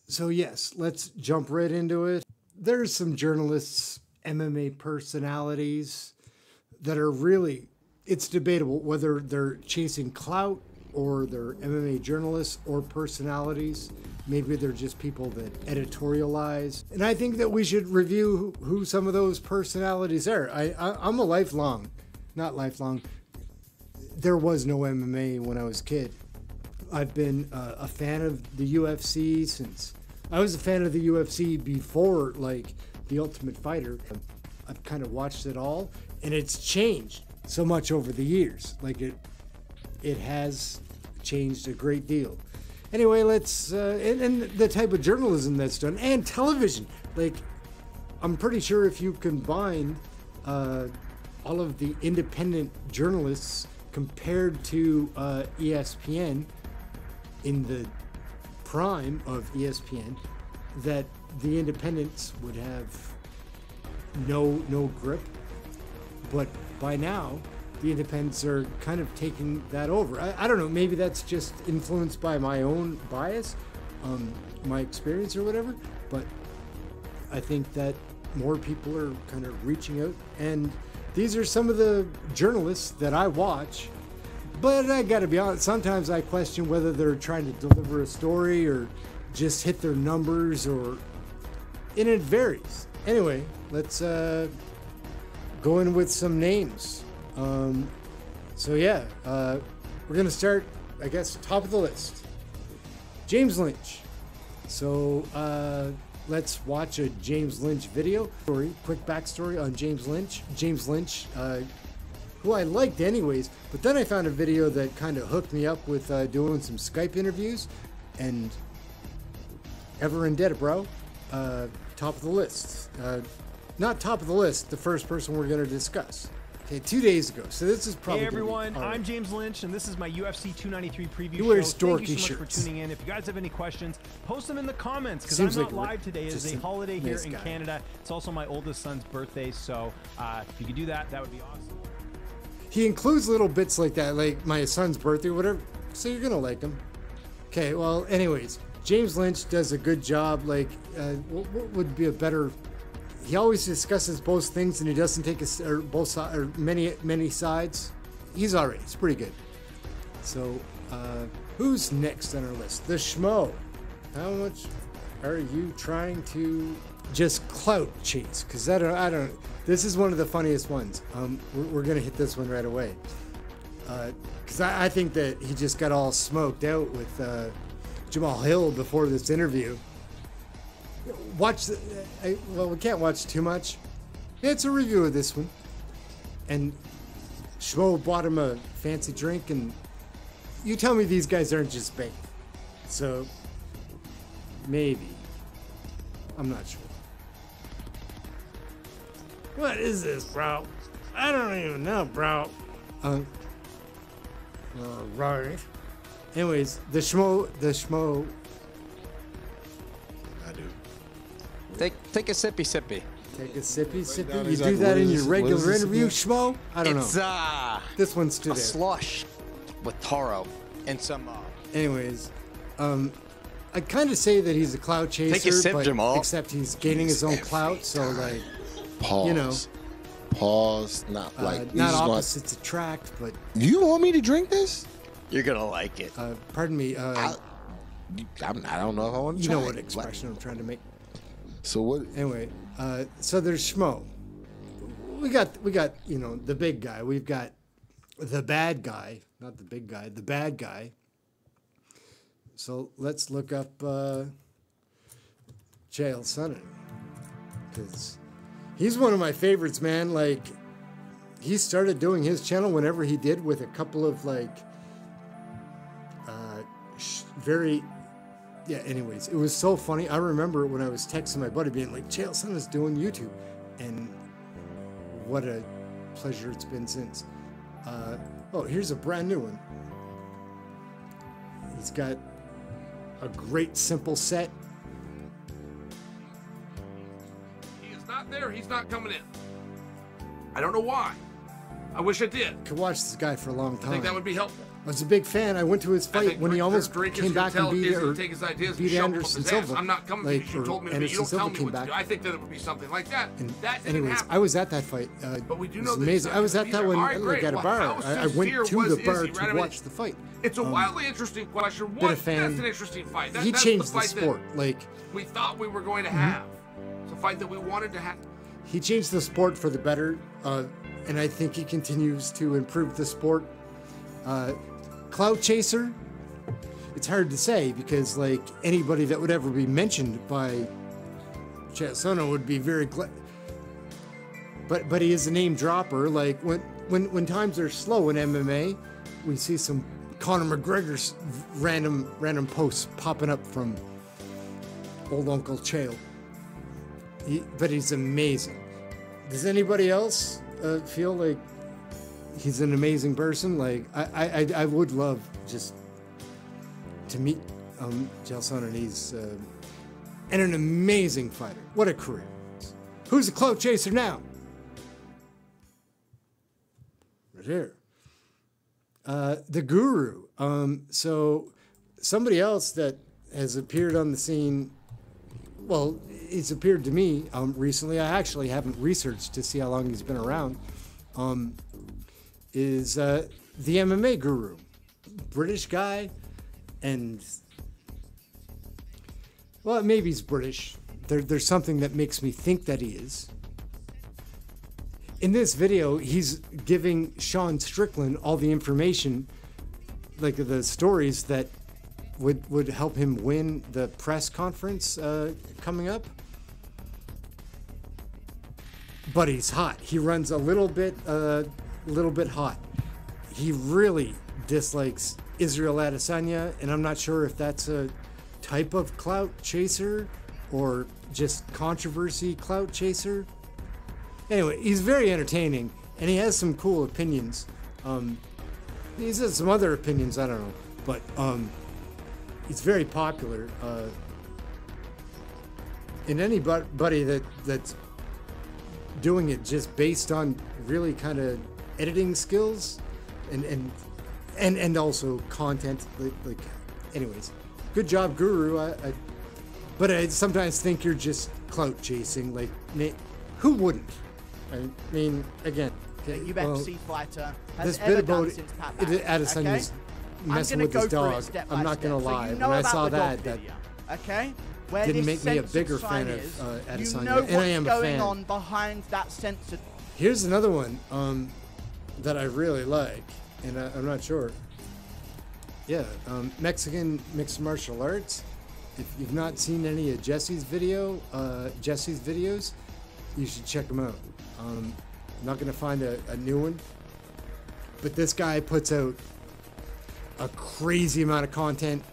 So yes, let's jump right into it. There's some journalists, MMA personalities that are really, it's debatable whether they're chasing clout or they're MMA journalists or personalities. Maybe they're just people that editorialize. And I think that we should review who some of those personalities are. I'm a lifelong, not lifelong, there was no MMA when I was a kid. I've been a fan of the UFC since, I was a fan of the UFC before like The Ultimate Fighter. I've kind of watched it all, and it's changed so much over the years. Like it has changed a great deal. Anyway, let's, and the type of journalism that's done, and television. Like, I'm pretty sure if you combine all of the independent journalists compared to ESPN in the prime of ESPN, that the independents would have no grip. But by now, the independents are kind of taking that over. I don't know, maybe that's just influenced by my own bias, my experience or whatever, but I think that more people are kind of reaching out, and these are some of the journalists that I watch. But I gotta be honest, sometimes I question whether they're trying to deliver a story or just hit their numbers, and it varies. Anyway, let's go in with some names. So yeah, we're gonna start, I guess, top of the list. James Lynch. So let's watch a James Lynch video. Quick backstory on James Lynch. James Lynch, who I liked anyways, but then I found a video that kind of hooked me up with doing some Skype interviews, and ever indebted, bro. Top of the list. Not top of the list, the first person we're gonna discuss. Okay, 2 days ago. So this is probably. Hey everyone, I'm James Lynch, and this is my UFC 293 preview show. Wears dorky Thank you so much shirts. for tuning in. If you guys have any questions, post them in the comments, because I'm not live today. It's a holiday here in Canada. It's also my oldest son's birthday, so if you could do that, that would be awesome. He includes little bits like that, like my son's birthday or whatever, so you're gonna like him. Okay, well, anyways, James Lynch does a good job. Like, what would be a better? He always discusses both things, and he doesn't take both sides or many sides. He's all right. He's pretty good. So, who's next on our list? The Schmo. How much are you trying to just clout chase? Because I don't. This is one of the funniest ones. We're gonna hit this one right away. Because I think that he just got all smoked out with Jamal Hill before this interview. Watch, well, we can't watch too much. It's a review of this one. And Schmo bought him a fancy drink, and you tell me these guys aren't just bait. So, maybe. I'm not sure. What is this, bro? I don't even know, bro. Right. Anyways, the Schmo. Take a sippy. Take a sippy. You do that in your regular interview, Schmo? I don't know. It's this one's today. A slush with taro and some. Anyways, I kind of say that he's a clout chaser, Take a sip, but Jamal. except he's gaining his own clout. So like, pause. You know, pause. Not like not opposites attract, but. You want me to drink this? You're gonna like it. Pardon me. I don't know if I want to. You know what expression I'm trying to make. So what? Anyway, so there's Schmo. We got you know, the big guy. We've got the bad guy, not the big guy, the bad guy. So let's look up Chael Sonnen, because he's one of my favorites, man. Like, he started doing his channel whenever he did with a couple of like very. Yeah, anyways, it was so funny. I remember when I was texting my buddy being like, Chael Sonnen is doing YouTube. And what a pleasure it's been since. Oh, here's a brand new one. He's got a great simple set. He is not there. He's not coming in. I don't know why. I wish I did. Could watch this guy for a long time. I think that would be helpful. was a big fan. I went to his fight when he almost came back and beat Anderson Silva. I'm not coming because you told me to be. You don't tell me what to do. I think that it would be something like that. And that didn't happen. I was at that fight. But we do know it was amazing. I was at that one like at a bar. I went to the bar to watch the fight. It's a wildly interesting question. Been a fan. That's an interesting fight. He changed the sport. Like we thought we were going to have. It's a fight that we wanted to have. He changed the sport for the better, and I think he continues to improve the sport. Clout chaser, it's hard to say because like anybody that would ever be mentioned by Chasono would be very glad. But he is a name dropper. Like when times are slow in MMA, we see some Conor McGregor's random posts popping up from old Uncle Chael. But he's amazing. Does anybody else feel like he's an amazing person? Like I would love just to meet Gelson, and he's and an amazing fighter. What a career! Who's a clout chaser now? Right here. The Guru. So somebody else that has appeared on the scene. Well, he's appeared to me recently. I actually haven't researched to see how long he's been around. Is the MMA Guru, British guy, and well, maybe he's British. There's something that makes me think that he is. In this video, he's giving Sean Strickland all the information, like the stories that would help him win the press conference coming up. But he's hot. He runs a little bit hot. He really dislikes Israel Adesanya, and I'm not sure if that's a type of clout chaser or just controversy clout chaser. Anyway, he's very entertaining, and he has some cool opinions. He's has some other opinions, I don't know, but he's very popular. And anybody that's doing it just based on really kind of editing skills and also content, like anyways, good job, Guru. But I sometimes think you're just clout chasing. Like, who wouldn't? I mean, again, the UFC fighter has this ever bit about done since Pat Adesanya's messing with his dog. I'm not gonna lie. When I saw that, okay, where didn't make me a bigger fan of Adesanya, and I am a fan. Going on behind that censored. Here's another one that I really like, and I'm not sure. Yeah, Mexican mixed martial arts. If you've not seen any of Jesse's videos, you should check them out. I'm not gonna find a new one, but this guy puts out a crazy amount of content.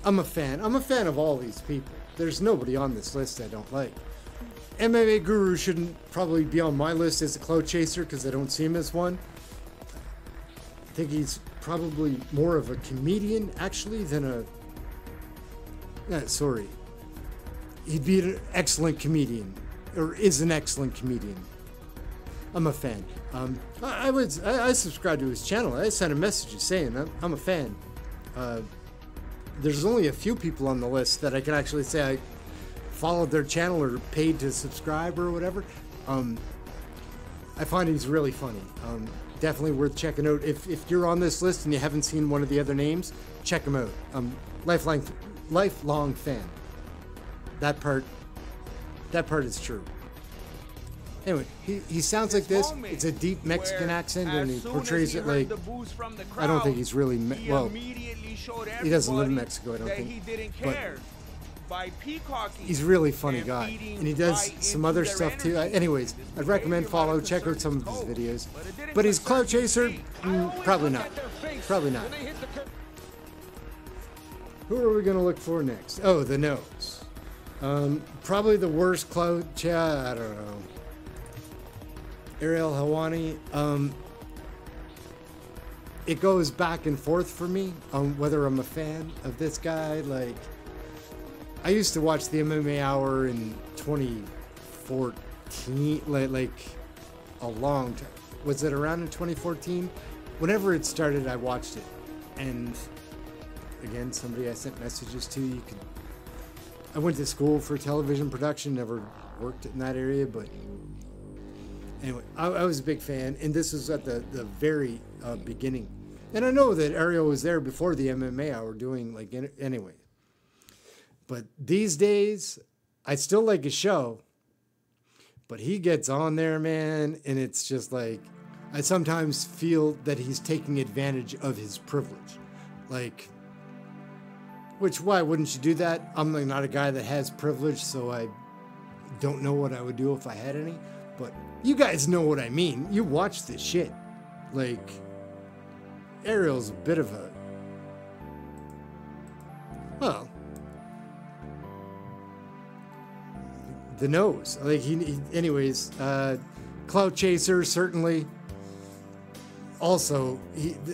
I'm a fan. I'm a fan of all these people. There's nobody on this list I don't like. MMA Guru shouldn't probably be on my list as a clout chaser because I don't see him as one. I think he's probably more of a comedian actually than a... sorry. He'd be an excellent comedian, or is an excellent comedian. I'm a fan. I subscribe to his channel. I sent a message saying I'm a fan. There's only a few people on the list that I can actually say I followed their channel or paid to subscribe or whatever. I find he's really funny. Definitely worth checking out. If you're on this list and you haven't seen one of the other names, check him out. Lifelong fan. That part is true. Anyway, he sounds like this. It's a deep Mexican accent, and he portrays it like... I don't think he's really... Well, he doesn't live in Mexico, I don't think. But he's a really funny guy, and he does some other stuff too. Anyways, I'd recommend follow, check out some of his videos. But he's clout chaser? Probably not. Probably not. Who are we going to look for next? Oh, the nose. Probably the worst clout chaser, I don't know. Ariel Helwani. It goes back and forth for me on whether I'm a fan of this guy. Like, I used to watch the MMA Hour in 2014, like a long time. Was it around in 2014? Whenever it started, I watched it. And again, somebody I sent messages to. I went to school for television production, never worked in that area, but anyway, I was a big fan, and this was at the very beginning. And I know that Ariel was there before the MMA hour doing, like, anyway. But these days, I still like his show, but he gets on there, man, and it's just like, I sometimes feel that he's taking advantage of his privilege. Like, which, why wouldn't you do that? I'm like not a guy that has privilege, so I don't know what I would do if I had any. But you guys know what I mean. You watch this shit. Like, Ariel's a bit of a... Well... the nose. Like, anyways, clout chaser, certainly. Also,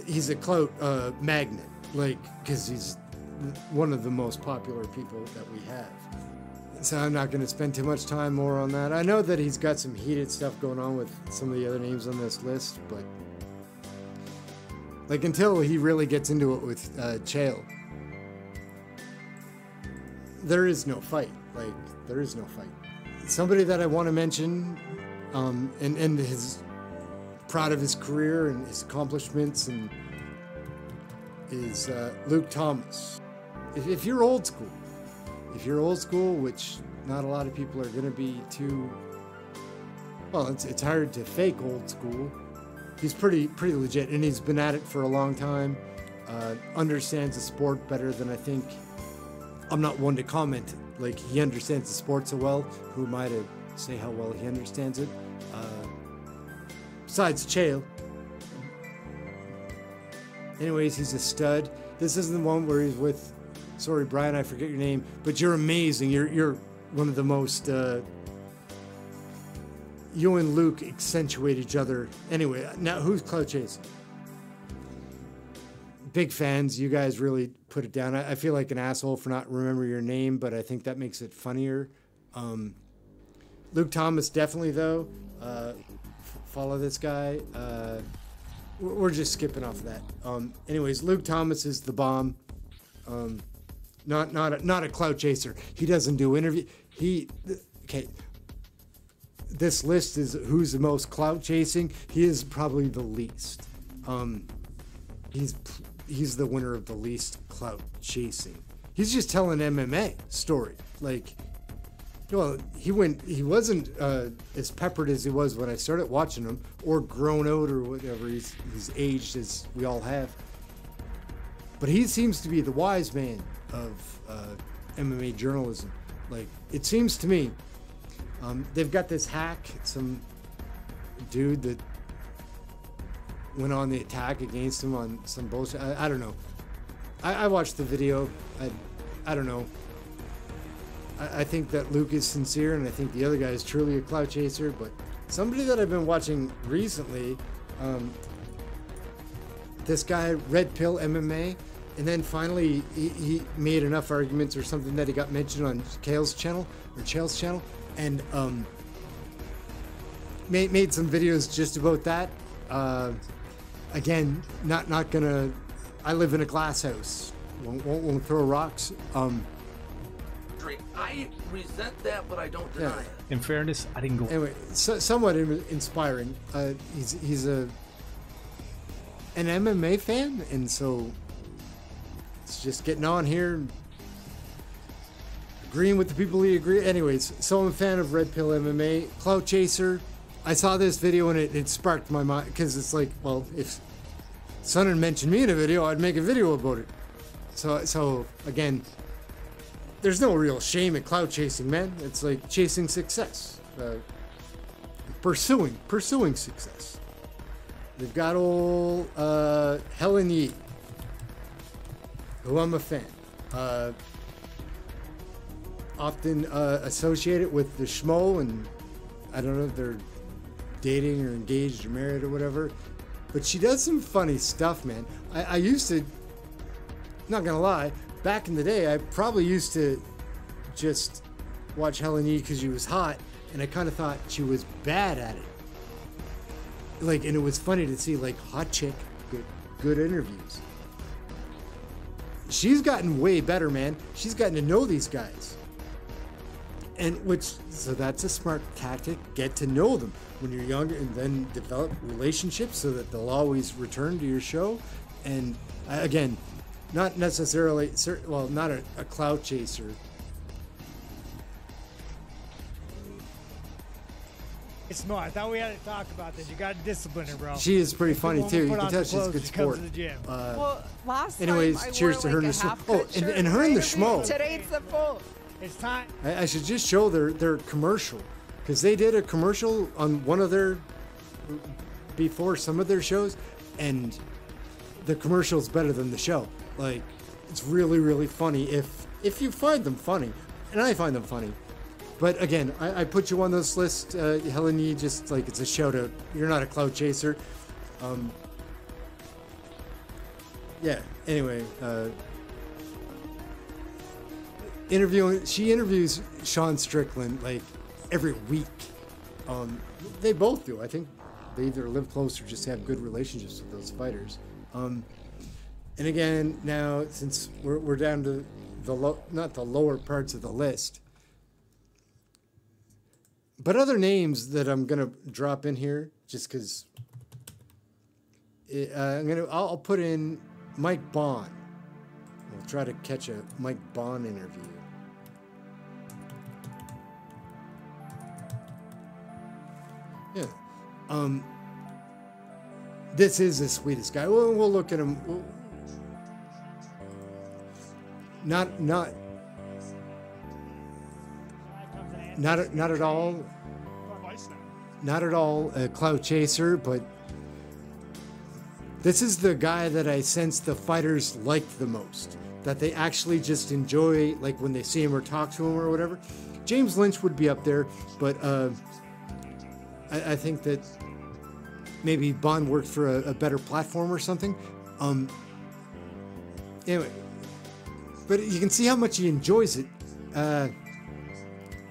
he's a clout magnet. Like, because he's one of the most popular people that we have. So I'm not going to spend too much time more on that. I know that he's got some heated stuff going on with some of the other names on this list, but like until he really gets into it with Chael, there is no fight. Like, there is no fight. Somebody that I want to mention, and his proud of his career and his accomplishments, and is Luke Thomas. If you're old school, which not a lot of people are going to be too, well, it's hard to fake old school. He's pretty legit, and he's been at it for a long time. Understands the sport better than I think. I'm not one to comment. Like, he understands the sport so well. Who am I to say how well he understands it? Besides Chael. Anyways, he's a stud. This isn't the one where he's with, sorry, Brian, I forget your name, but you're amazing. You're one of the most, you and Luke accentuate each other. Anyway, now who's clout chasing? Big fans. You guys really put it down. I feel like an asshole for not remembering your name, but I think that makes it funnier. Luke Thomas, definitely, though. Follow this guy. We're just skipping off of that. Anyways, Luke Thomas is the bomb. Not a clout chaser. He doesn't do interview. Okay. This list is who's the most clout chasing. He is probably the least. He's the winner of the least clout chasing. He's just telling MMA story. Like, well, he wasn't as peppered as he was when I started watching him, or grown out, or whatever. He's aged as we all have. But he seems to be the wise man of MMA journalism. Like, it seems to me, they've got this hack, some dude that went on the attack against him on some bullshit. I don't know. I watched the video. I don't know. I think that Luke is sincere, and I think the other guy is truly a clout chaser. But somebody that I've been watching recently, this guy, Red Pill MMA, and then finally he made enough arguments or something that he got mentioned on Chael's channel, and made some videos just about that. Again, not gonna. I live in a glass house. Won't throw rocks. I resent that, but I don't deny it. In fairness, I didn't go. Anyway, somewhat inspiring. He's an MMA fan, and so it's just getting on here, agreeing with the people he agree. Anyways, so I'm a fan of Red Pill MMA, clout chaser. I saw this video and it sparked my mind, because it's like, well, if Sonnen mentioned me in a video, I'd make a video about it. So again, there's no real shame in clout chasing, man. It's like chasing success, pursuing success. They've got old Helen Yee, who I'm a fan. Often associated with the schmo, and I don't know if they're dating or engaged or married or whatever, but she does some funny stuff, man. I used to, not gonna lie, back in the day, I probably used to just watch Helen Yee because she was hot, and I kind of thought she was bad at it. Like, and it was funny to see, like, hot chick, good interviews. she's gotten way better, man. She's gotten to know these guys. So that's a smart tactic. Get to know them when you're younger and then develop relationships so that they'll always return to your show. And again, not necessarily, well, not a clout chaser. It's smart. I thought we had to talk about this. You got to discipline her, bro. She is pretty funny too. You can tell she's a good sport. Well, last anyways, time cheers to her and the schmo. Oh, and her and the schmo. Today it's the full. It's time. I should just show their commercial, because they did a commercial on one of their, before some of their shows, and the commercial's better than the show. Like, it's really, really funny if you find them funny, and I find them funny. But again, I put you on this list, Helen Yee, just like it's a shout out. You're not a clout chaser. Yeah, anyway, she interviews Sean Strickland like every week. They both do. I think they either live close or just have good relationships with those fighters. And again, now since we're down to not the lower parts of the list, but other names that I'm gonna drop in here just because I'll put in Mike Bond. We'll try to catch a Mike Bond interview. Yeah. This is the sweetest guy. We'll look at him. Not at all. Not at all a clout chaser, but this is the guy that I sense the fighters like the most. That they actually just enjoy, like when they see him or talk to him or whatever. James Lynch would be up there, but I think that maybe Bond worked for a better platform or something. Anyway, but you can see how much he enjoys it.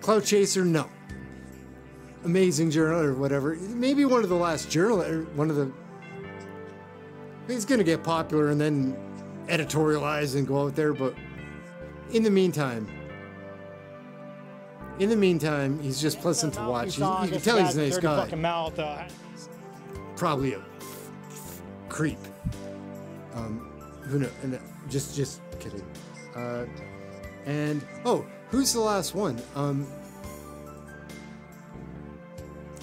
Clout chaser, no. Amazing journal or whatever. Maybe one of the last journal or one of the. He's gonna get popular and then editorialize and go out there, but in the meantime, he's just pleasant to watch. You can tell he's a nice guy. Probably a creep. Who knows? Just kidding. And oh, who's the last one?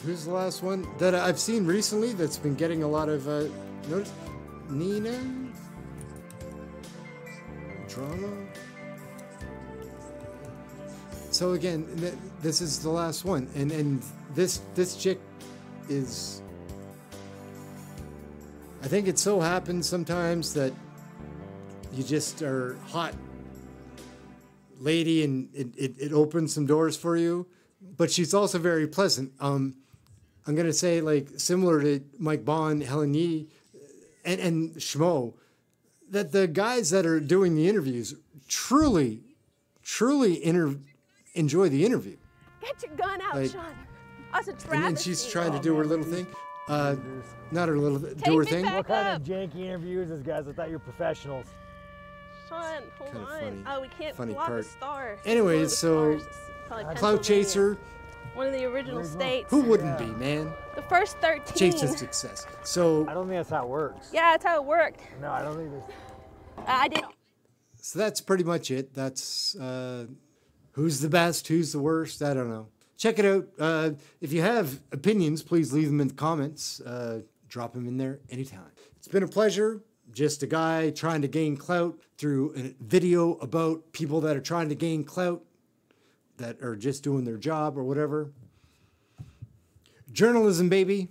Who's the last one that I've seen recently that's been getting a lot of notice? Nina? Drama? So again, this is the last one, and this chick is. I think it so happens sometimes that you just are hot lady, and it opens some doors for you. But she's also very pleasant. I'm gonna say like similar to Mike Bond, Helen Yee, and Schmo, that the guys that are doing the interviews truly enjoy the interview. Get your gun out, like, Sean. That's a travesty. And she's trying to do her little thing. Not her little do her thing. What kind of janky interviews is, guys? I thought you were professionals. Sean, hold on. Funny, oh, we can't funny pull out part. the stars. Anyways, so clout chaser. One of the original states. Who wouldn't be, man? The first 13. Chases success. So I don't think that's how it works. Yeah, that's how it worked. No, I don't think this. I did. So that's pretty much it. That's who's the best, who's the worst. I don't know. Check it out. If you have opinions, please leave them in the comments. Drop them in there anytime. It's been a pleasure. Just a guy trying to gain clout through a video about people that are trying to gain clout, that are just doing their job or whatever. Journalism, baby.